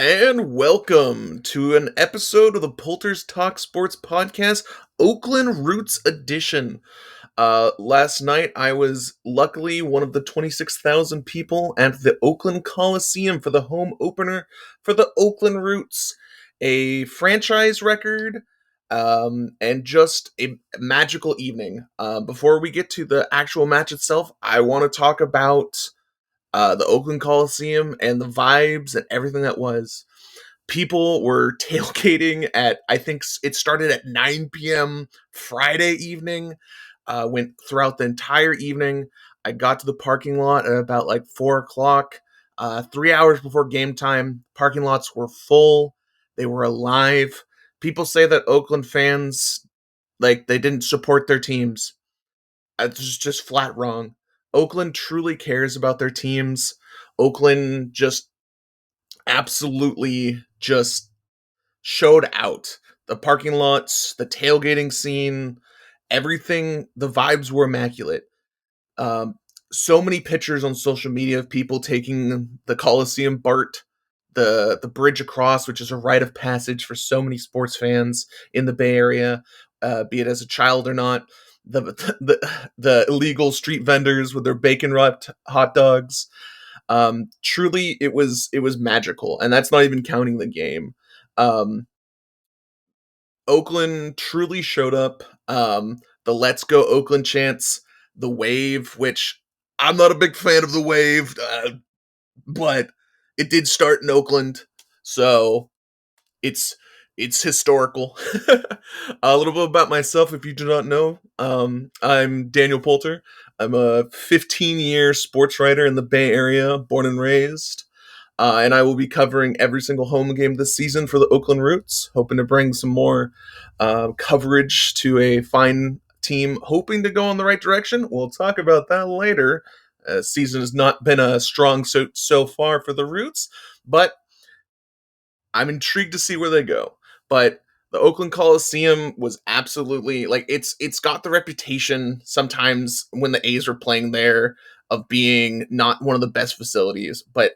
And welcome to an episode of the Poulter's Talk Sports Podcast, Oakland Roots Edition. Last night I was luckily one of the 26,000 people at the Oakland Coliseum for the home opener for the Oakland Roots, a franchise record, and just a magical evening. Before we get to the actual match itself, I want to talk about the Oakland Coliseum and the vibes and everything that was. People were tailgating at, I think it started at 9 p.m. Friday evening, went throughout the entire evening. I got to the parking lot at about like 4 o'clock, 3 hours before game time. Parking lots were full. They were alive. People say that Oakland fans, like, they didn't support their teams. It's just flat wrong. Oakland truly cares about their teams. Oakland just absolutely just showed out. The parking lots, the tailgating scene, everything, the vibes were immaculate. Um, so many pictures on social media of people taking the Coliseum BART, the bridge across, which is a rite of passage for so many sports fans in the Bay Area, be it as a child or not. The illegal street vendors with their bacon wrapped hot dogs. Truly, it was magical, and that's not even counting the game. Um, Oakland truly showed up. The "Let's Go Oakland" chants, the wave, which I'm not a big fan of the wave, but it did start in Oakland, so it's it's historical. A little bit about myself, if you do not know. I'm Daniel Poulter. I'm a 15-year sports writer in the Bay Area, born and raised. And I will be covering every single home game this season for the Oakland Roots, hoping to bring some more coverage to a fine team, hoping to go in the right direction. We'll talk about that later. Season has not been a strong so far for the Roots, but I'm intrigued to see where they go. But the Oakland Coliseum was absolutely, like, it's got the reputation sometimes when the A's are playing there of being not one of the best facilities, but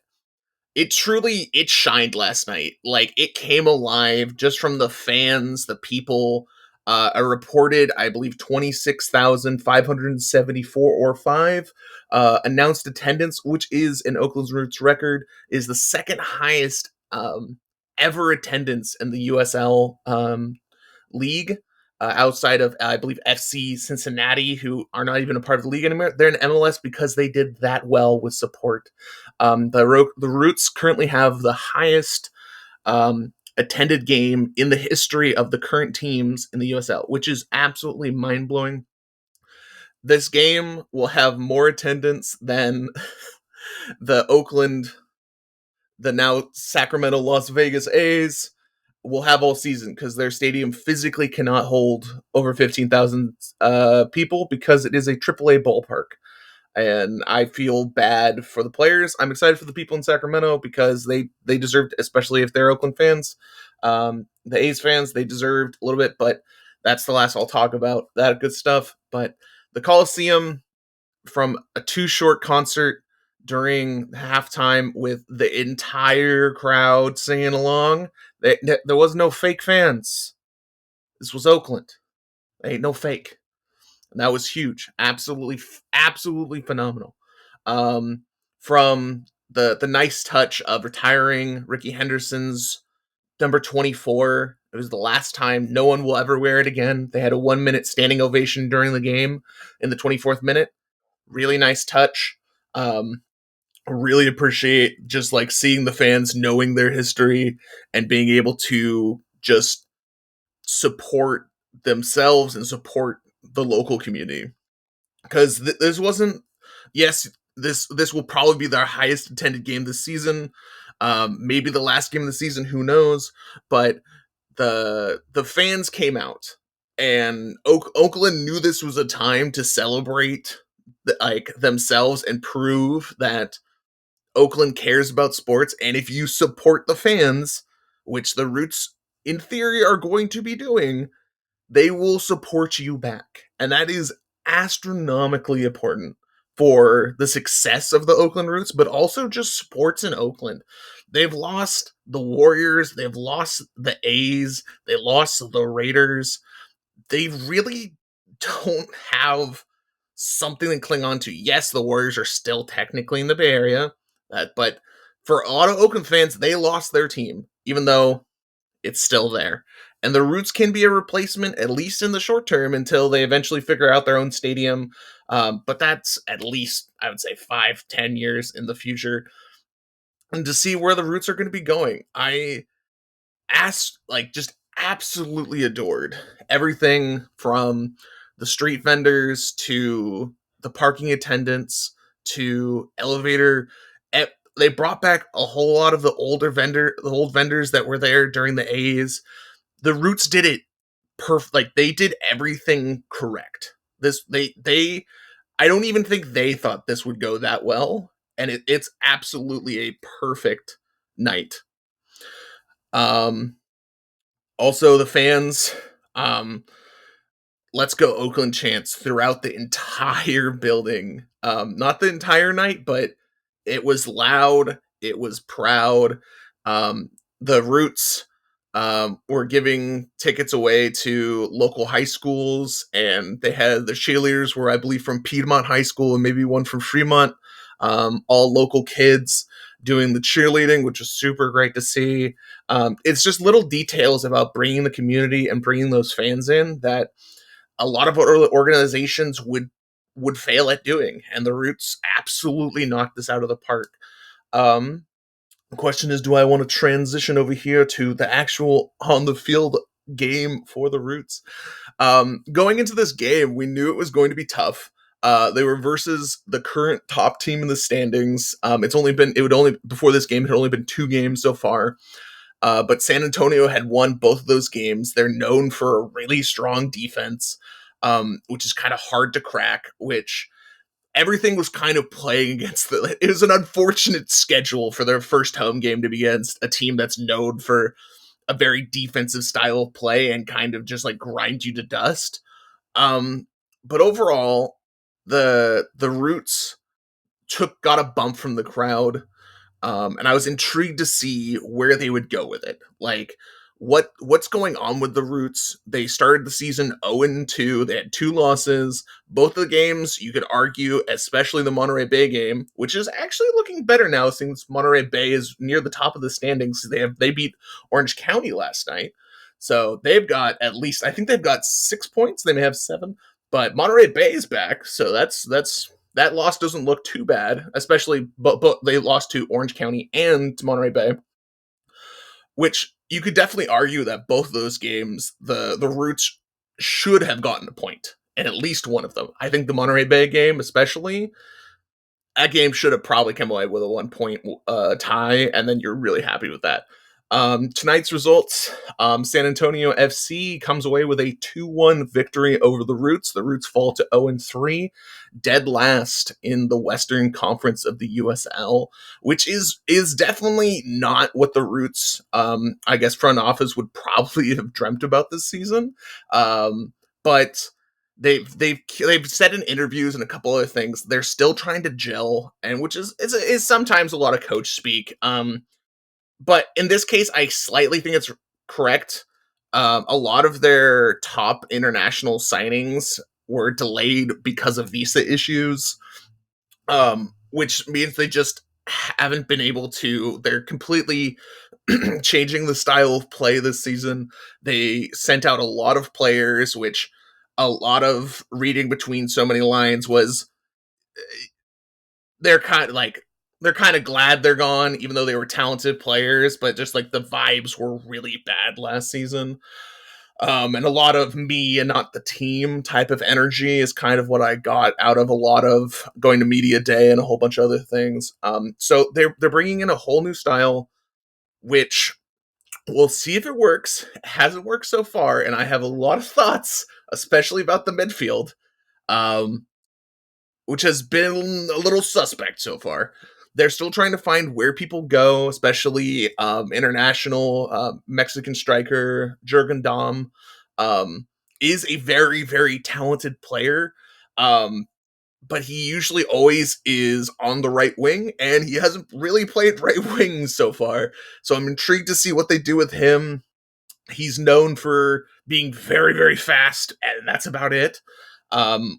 it shined last night. Like, it came alive just from the fans, the people. A reported, I believe, 26,574 or 5 announced attendance, which is an Oakland's Roots record, is the second highest ever attendance in the USL league, outside of, I believe, FC Cincinnati, who are not even a part of the league anymore. They're in MLS because they did that well with support. The Roots currently have the highest attended game in the history of the current teams in the USL, which is absolutely mind-blowing. This game will have more attendance than the now Sacramento Las Vegas A's will have all season, because their stadium physically cannot hold over 15,000 people because it is a AAA ballpark. And I feel bad for the players. I'm excited for the people in Sacramento because they deserved, especially if they're Oakland fans. The A's fans, they deserved a little bit, but that's the last I'll talk about that good stuff. But the Coliseum, from a Too Short concert during halftime with the entire crowd singing along, there was no fake fans. This was Oakland. There ain't no fake. And that was huge. Absolutely phenomenal. Um, from the nice touch of retiring Ricky Henderson's number 24. It was the last time. No one will ever wear it again. They had a 1-minute standing ovation during the game in the 24th minute. Really nice touch. Really appreciate just like seeing the fans knowing their history and being able to just support themselves and support the local community, because this wasn't, yes, this will probably be their highest attended game this season, maybe the last game of the season, who knows, but the fans came out, and Oakland knew this was a time to celebrate like themselves and prove that Oakland cares about sports. And if you support the fans, which the Roots in theory are going to be doing, they will support you back. And that is astronomically important for the success of the Oakland Roots, but also just sports in Oakland. They've lost the Warriors, they've lost the A's, they lost the Raiders. They really don't have something to cling on to. Yes, the Warriors are still technically in the Bay Area, but for a lot of Oakland fans, they lost their team, even though it's still there. And the Roots can be a replacement, at least in the short term, until they eventually figure out their own stadium. But that's at least, I would say, 5-10 years in the future. And to see where the Roots are going to be going, I asked, like, just absolutely adored everything from the street vendors to the parking attendants to elevator. They brought back a whole lot of the old vendors that were there during the A's. The Roots did it perfect. Like, they did everything correct. They I don't even think they thought this would go that well, and it's absolutely a perfect night. Um, Also, the fans, um, let's go Oakland chants throughout the entire building. Not the entire night, but it was loud, it was proud. The Roots were giving tickets away to local high schools, and they had the cheerleaders were, I believe, from Piedmont High School and maybe one from Fremont. All local kids doing the cheerleading, which was super great to see. It's just little details about bringing the community and bringing those fans in that a lot of organizations would fail at doing, and the Roots absolutely knocked this out of the park. Um, the question is, do I want to transition over here to the actual on the field game for the Roots? Going into this game, we knew it was going to be tough. They were versus the current top team in the standings. Before this game, it had only been 2 games so far. But San Antonio had won both of those games. They're known for a really strong defense, which is kind of hard to crack, which everything was kind of playing against it was an unfortunate schedule for their first home game to be against a team that's known for a very defensive style of play and kind of just like grind you to dust. But overall, the Roots got a bump from the crowd. And I was intrigued to see where they would go with it. Like, what's going on with the Roots? They started the season 0-2. They had 2 losses. Both of the games, you could argue, especially the Monterey Bay game, which is actually looking better now since Monterey Bay is near the top of the standings. They beat Orange County last night. So they've got at least, I think they've got 6 points. They may have 7, but Monterey Bay is back. So that loss doesn't look too bad, especially but they lost to Orange County and to Monterey Bay, which you could definitely argue that both of those games, the Roots should have gotten a point in at least one of them. I think the Monterey Bay game, especially, that game should have probably come away with a 1-point tie, and then you're really happy with that. Tonight's results, San Antonio FC comes away with a 2-1 victory over the Roots. The Roots fall to 0-3, dead last in the Western Conference of the USL, which is definitely not what the Roots, I guess, front office would probably have dreamt about this season. But they've said in interviews and a couple other things they're still trying to gel, and which is sometimes a lot of coach speak. But in this case, I slightly think it's correct. A lot of their top international signings were delayed because of visa issues, which means they just haven't been able to. They're completely changing the style of play this season. They sent out a lot of players, which a lot of reading between so many lines was they're kind of glad they're gone, even though they were talented players, but just like the vibes were really bad last season. And a lot of me and not the team type of energy is kind of what I got out of a lot of going to media day and a whole bunch of other things. So they're bringing in a whole new style, which we'll see if it works. It hasn't worked so far, and I have a lot of thoughts, especially about the midfield. Which has been a little suspect so far. They're still trying to find where people go, especially international Mexican striker Jurgen Damm is a very, very talented player. but he usually always is on the right wing, and he hasn't really played right wing so far. So I'm intrigued to see what they do with him. He's known for being very, very fast, and that's about it.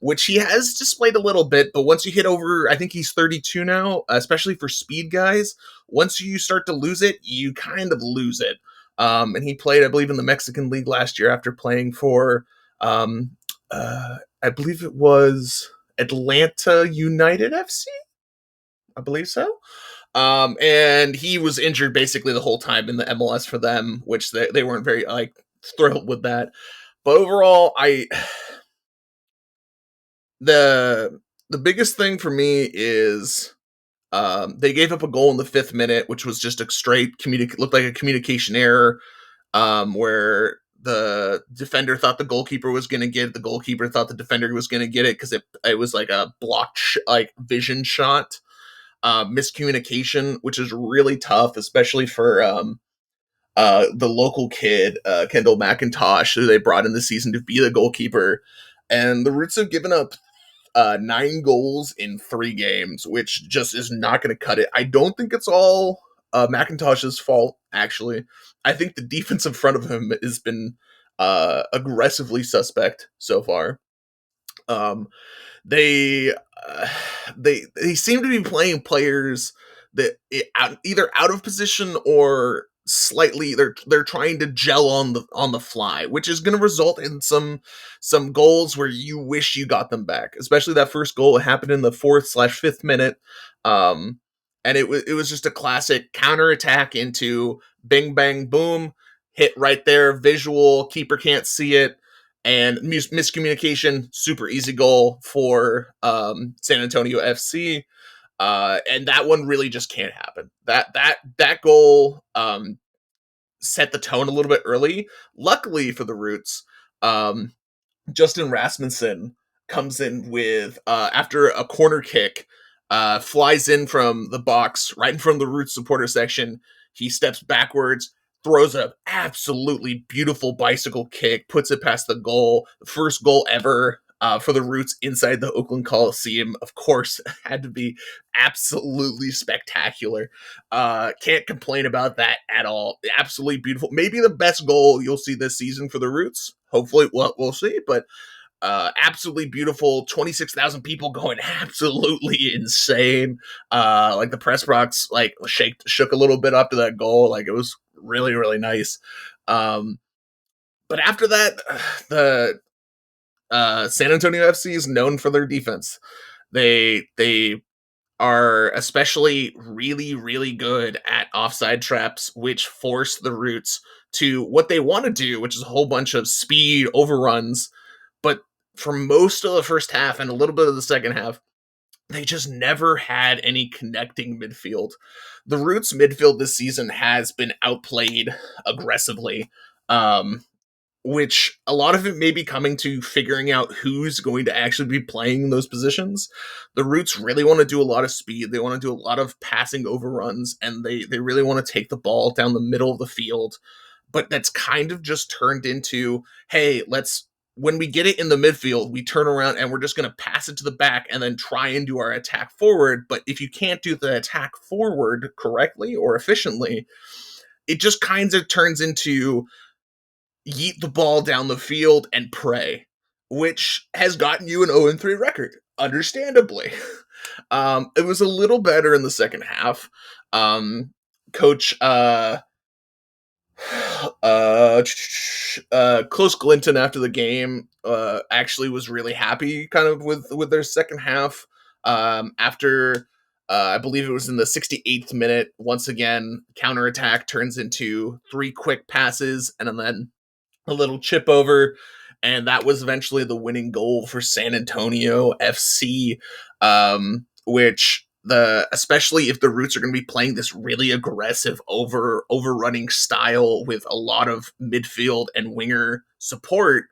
Which he has displayed a little bit, but once you hit over, I think he's 32 now, especially for speed guys. Once you start to lose it, you kind of lose it. And he played, I believe, in the Mexican League last year after playing for, um, I believe it was Atlanta United FC. I believe so. And he was injured basically the whole time in the MLS for them, which they weren't very like thrilled with that. But overall, the biggest thing for me is they gave up a goal in the 5th minute, which was just a straight looked like a communication error, where the defender thought the goalkeeper was going to get it. The goalkeeper thought the defender was going to get it because it was like a blocked like vision shot. Miscommunication, which is really tough, especially for the local kid, Kendall McIntosh, who they brought in this season to be the goalkeeper. And the Roots have given up 9 goals in 3 games, which just is not going to cut it. I don't think it's all McIntosh's fault, actually. I think the defense in front of him has been aggressively suspect so far. Um, they they seem to be playing players that either out of position or slightly they're trying to gel on the fly, which is going to result in some goals where you wish you got them back. Especially that first goal, it happened in the 4th/5th minute, and it was just a classic counterattack into bing bang boom, hit right there, visual, keeper can't see it, and miscommunication, super easy goal for San Antonio FC. And that one really just can't happen. That goal set the tone a little bit early. Luckily for the Roots, um, Justin Rasmussen comes in with after a corner kick, flies in from the box right in front of the Roots supporter section. He steps backwards, throws a absolutely beautiful bicycle kick, puts it past the goal. The first goal ever for the Roots inside the Oakland Coliseum. Of course, had to be absolutely spectacular. Can't complain about that at all. Absolutely beautiful. Maybe the best goal you'll see this season for the Roots. Hopefully, we'll see. But absolutely beautiful. 26,000 people going absolutely insane. Like the press box, like shook a little bit after that goal. Like it was really, really nice. But after that, the San Antonio FC is known for their defense. They are especially really, really good at offside traps, which force the Roots to what they want to do, which is a whole bunch of speed overruns. But for most of the first half and a little bit of the second half, they just never had any connecting midfield. The Roots midfield this season has been outplayed aggressively. Which a lot of it may be coming to figuring out who's going to actually be playing those positions. The Roots really want to do a lot of speed. They want to do a lot of passing overruns, and they really want to take the ball down the middle of the field. But that's kind of just turned into, hey, when we get it in the midfield, we turn around and we're just going to pass it to the back and then try and do our attack forward. But if you can't do the attack forward correctly or efficiently, it just kind of turns into yeet the ball down the field and pray, which has gotten you an 0-3 record, understandably. It was a little better in the second half. Coach Close Glinton after the game actually was really happy kind of with their second half. After I believe it was in the 68th minute, once again, counterattack turns into 3 quick passes and then a little chip over, and that was eventually the winning goal for San Antonio FC, which especially if the Roots are going to be playing this really aggressive overrunning style with a lot of midfield and winger support,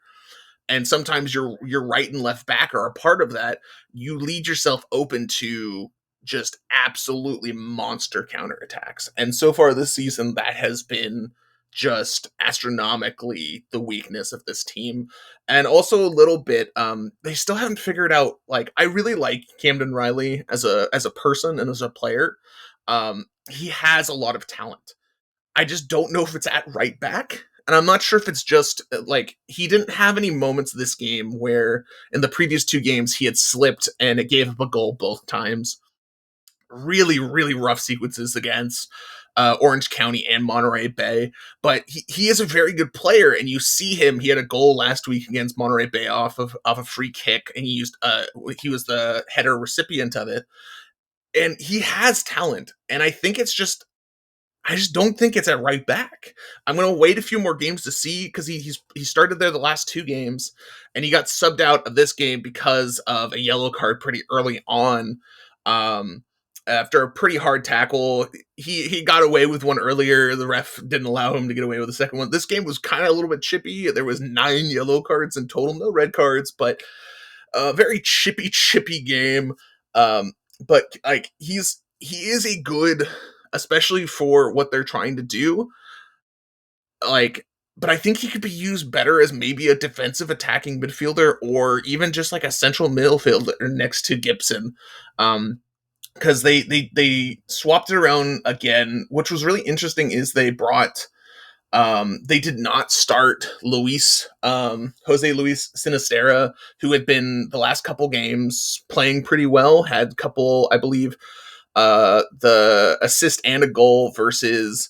and sometimes your right and left back are a part of that, you lead yourself open to just absolutely monster counterattacks. And so far this season, that has been just astronomically the weakness of this team. And also a little bit, they still haven't figured out, like, I really like Camden Riley as a person and as a player. He has a lot of talent. I just don't know if it's at right back. And I'm not sure if it's just like he didn't have any moments this game where in the previous two games he had slipped and it gave up a goal both times. Really, really rough sequences against Orange County and Monterey Bay. But he is a very good player, and you see him. He had a goal last week against Monterey Bay off a free kick, and he was the header recipient of it. And he has talent, and I just don't think it's at right back. I'm going to wait a few more games to see because he started there the last two games, and he got subbed out of this game because of a yellow card pretty early on. Um, After a pretty hard tackle, he got away with one earlier. The ref didn't allow him to get away with the second one. This game was kind of a little bit chippy. There was 9 yellow cards in total, no red cards, but a very chippy game. But like he is a good, especially for what they're trying to do. Like, but I think he could be used better as maybe a defensive attacking midfielder or even just like a central midfielder next to Gibson. Because they swapped it around again, which was really interesting. Is they did not start Jose Luis Sinisterra, who had been the last couple games playing pretty well, had a couple, I believe, the assist and a goal versus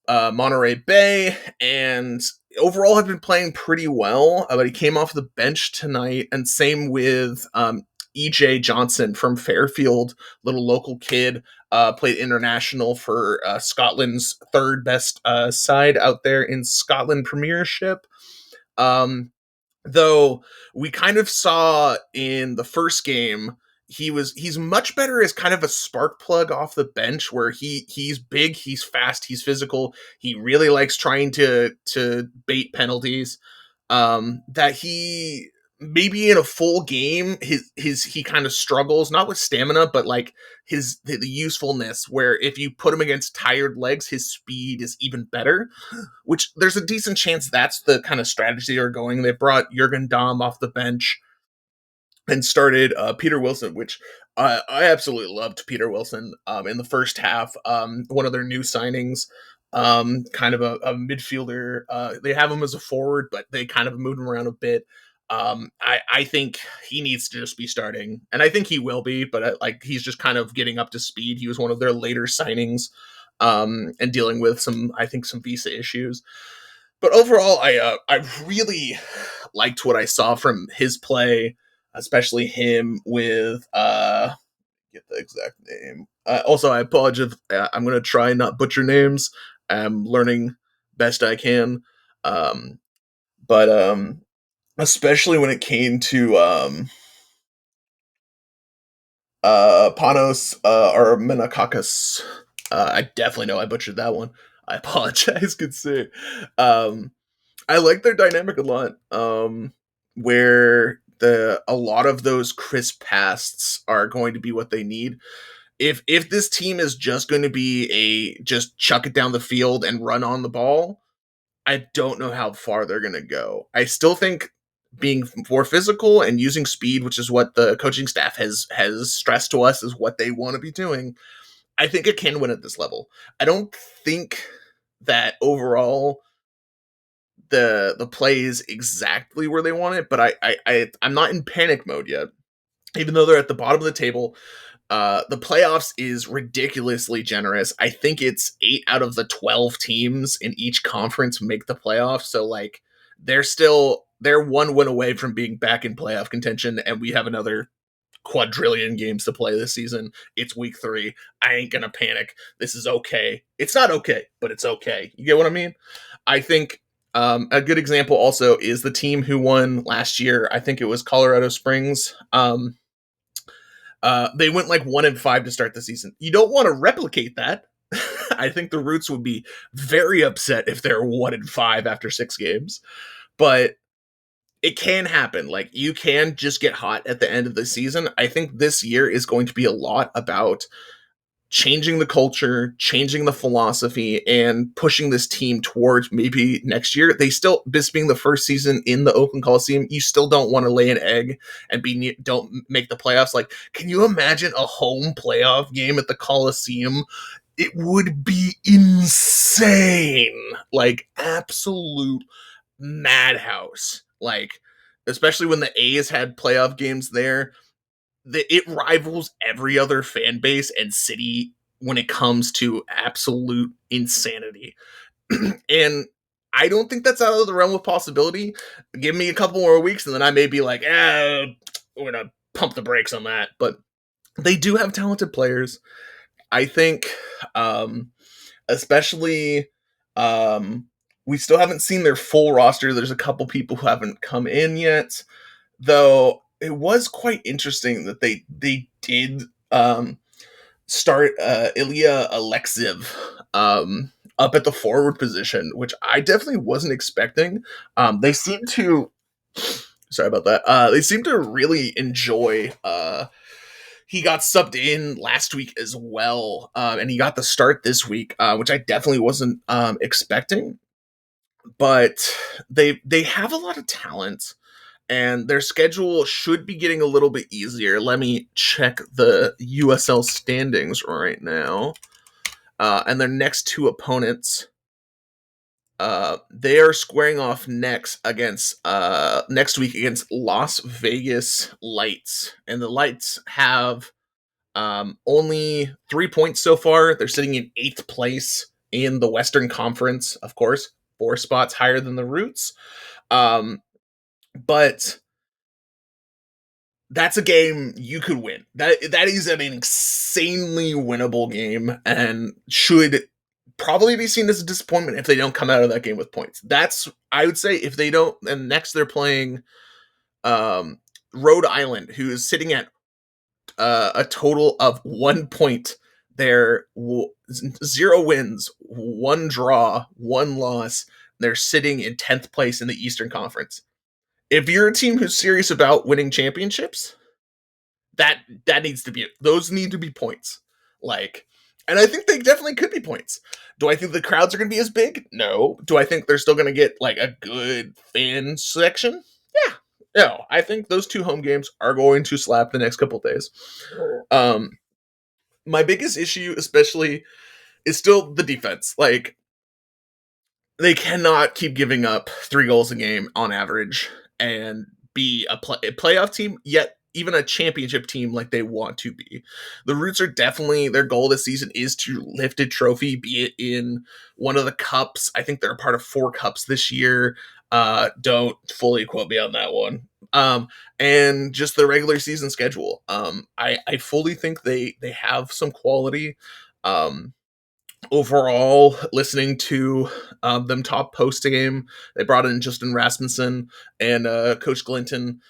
Monterey Bay, and overall have been playing pretty well. But he came off the bench tonight, and same with EJ Johnson from Fairfield, little local kid, played international for Scotland's third best side out there in Scotland Premiership. Though we kind of saw in the first game, he's much better as kind of a spark plug off the bench where he's big, he's fast, he's physical. He really likes trying to bait penalties. That he maybe in a full game he kind of struggles not with stamina but like the usefulness where if you put him against tired legs his speed is even better, which there's a decent chance that's the kind of strategy they're going. They brought Jurgen Dahm off the bench and started Peter Wilson, which I absolutely loved Peter Wilson in the first half. One of their new signings, kind of a midfielder. They have him as a forward, but they kind of moved him around a bit. I think he needs to just be starting, and I think he will be, but like he's just kind of getting up to speed. He was one of their later signings, and dealing with some visa issues. But overall, I really liked what I saw from his play, especially him with get the exact name. Also, I apologize. I'm gonna try not butcher names. I'm learning best I can. Um, but especially when it came to Panos or Menakakis. I definitely know I butchered that one. I apologize, could say. I like their dynamic a lot. Where a lot of those crisp passes are going to be what they need. If this team is just going to be just chuck it down the field and run on the ball, I don't know how far they're going to go. I still think being more physical and using speed, which is what the coaching staff has stressed to us is what they want to be doing. I think it can win at this level. I don't think that overall the play is exactly where they want it, but I'm not in panic mode yet. Even though they're at the bottom of the table, the playoffs is ridiculously generous. I think it's 8 out of the 12 teams in each conference make the playoffs. So like they're one win away from being back in playoff contention, and we have another quadrillion games to play this season. It's week 3. I ain't gonna panic. This is okay. It's not okay, but it's okay. You get what I mean? I think a good example also is the team who won last year. I think it was Colorado Springs. They went like 1-5 to start the season. You don't want to replicate that. I think the Roots would be very upset if they're 1-5 after 6 games. But it can happen. Like you can just get hot at the end of the season. I think this year is going to be a lot about changing the culture, changing the philosophy, and pushing this team towards maybe next year. They still, this being the first season in the Oakland Coliseum, you still don't want to lay an egg and don't make the playoffs. Like, can you imagine a home playoff game at the Coliseum? It would be insane. Like, absolute madhouse. Like, especially when the A's had playoff games there, it rivals every other fan base and city when it comes to absolute insanity. And I don't think that's out of the realm of possibility. Give me a couple more weeks and then I may be like, we're gonna pump the brakes on that. But they do have talented players. I think, especially, we still haven't seen their full roster. There's a couple people who haven't come in yet, though. It was quite interesting that they did start Ilya Alexeyev up at the forward position, which I definitely wasn't expecting. They seem to, sorry about that. They seem to really enjoy. He got subbed in last week as well, and he got the start this week, which I definitely wasn't expecting. But they have a lot of talent, and their schedule should be getting a little bit easier. Let me check the USL standings right now. And their next two opponents, they are squaring off next week against Las Vegas Lights. And the Lights have only 3 points so far. They're sitting in 8th place in the Western Conference, of course, 4 spots higher than the Roots. But that's a game you could win. That is an insanely winnable game and should probably be seen as a disappointment if they don't come out of that game with points. That's, I would say, if they don't, and next they're playing Rhode Island, who is sitting at a total of 1 point. They're 0 wins, 1 draw, 1 loss. They're sitting in 10th place in the Eastern Conference. If you're a team who's serious about winning championships, that needs to be, those need to be points. Like, and I think they definitely could be points. Do I think the crowds are going to be as big? No. Do I think they're still going to get like a good fan section? Yeah. No, I think those 2 home games are going to slap the next couple of days. My biggest issue, especially, is still the defense. Like, they cannot keep giving up 3 goals a game on average and be a playoff team, yet even a championship team like they want to be. The Roots are definitely, their goal this season is to lift a trophy, be it in one of the cups. I think they're a part of 4 cups this year. Don't fully quote me on that one. And just the regular season schedule. I fully think they have some quality. Overall, listening to them talk post game, they brought in Justin Rasmussen and Coach Glinton.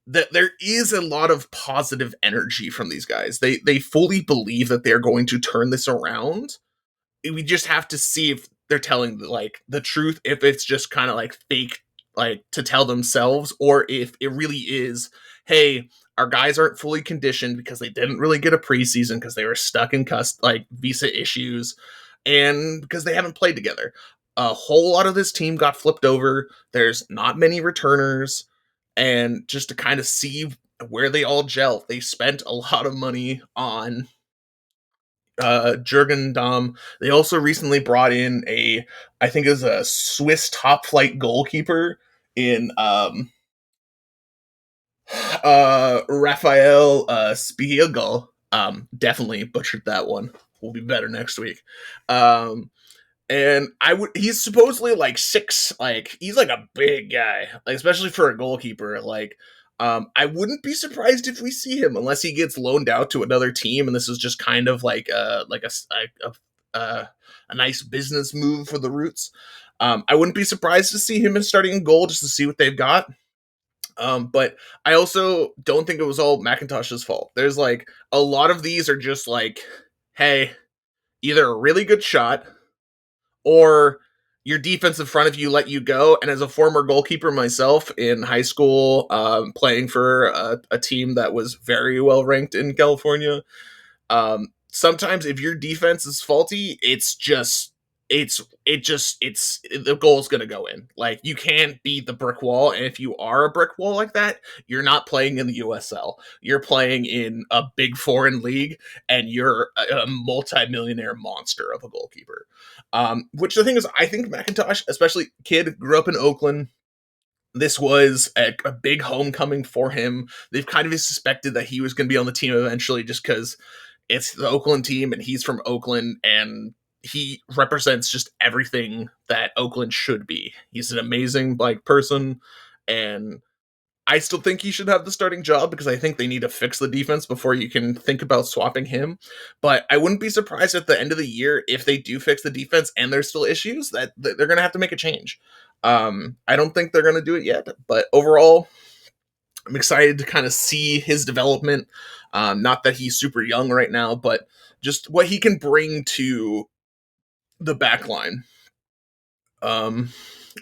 That there is a lot of positive energy from these guys. They fully believe that they're going to turn this around. We just have to see if they're telling like the truth, if it's just kind of like fake, like to tell themselves, or if it really is, hey, our guys aren't fully conditioned because they didn't really get a preseason because they were stuck in visa issues and because they haven't played together. A whole lot of this team got flipped over. There's not many returners, and just to kind of see where they all gel, they spent a lot of money on Jurgen Damm. They also recently brought in I think it was a Swiss top flight goalkeeper in Raphael Spiegel. Definitely butchered that one. Will be better next week. And he's supposedly like 6, like he's like a big guy, like especially for a goalkeeper. Like, I wouldn't be surprised if we see him unless he gets loaned out to another team, and this is just kind of like a nice business move for the Roots. I wouldn't be surprised to see him in starting goal just to see what they've got. But I also don't think it was all McIntosh's fault. There's like a lot of these are just like, hey, either a really good shot or your defense in front of you let you go. And as a former goalkeeper myself in high school, playing for a team that was very well ranked in California, sometimes if your defense is faulty, it's the goal's gonna go in. Like, you can't beat the brick wall, and if you are a brick wall like that, you're not playing in the USL. You're playing in a big foreign league, and you're a multi-millionaire monster of a goalkeeper. Which the thing is, I think McIntosh, especially kid, grew up in Oakland. This was a big homecoming for him. They've kind of suspected that he was going to be on the team eventually, just because it's the Oakland team and he's from Oakland, and he represents just everything that Oakland should be. He's an amazing person, and I still think he should have the starting job because I think they need to fix the defense before you can think about swapping him. But I wouldn't be surprised at the end of the year if they do fix the defense and there's still issues that they're going to have to make a change. I don't think they're going to do it yet, but overall, I'm excited to kind of see his development. Not that he's super young right now, but just what he can bring to the back line. Let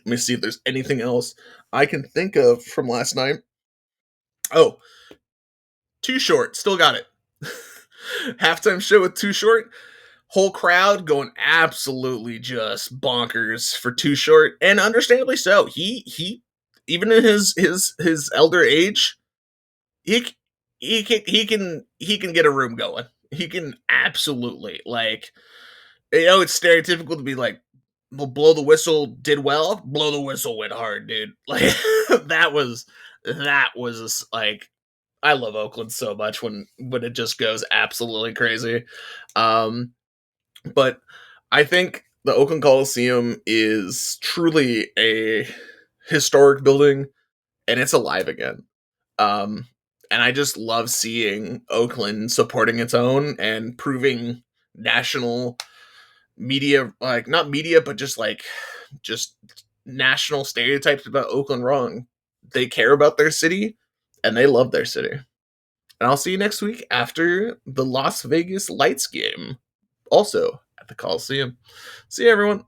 me see if there's anything else I can think of from last night. Oh, Too Short, still got it. Halftime show with Too Short. Whole crowd going absolutely just bonkers for Too Short, and understandably so. He even in his elder age, he he can get a room going. He can absolutely, like, it's stereotypical to be like, well, blow the whistle did well, blow the whistle went hard, dude. Like, that was like, I love Oakland so much when it just goes absolutely crazy. Um, but I think the Oakland Coliseum is truly a historic building, and it's alive again. Um, and I just love seeing Oakland supporting its own and proving national media, like, not media, but just national stereotypes about Oakland wrong. They care about their city and they love their city. And I'll see you next week after the Las Vegas Lights game, also at the Coliseum. See you, everyone.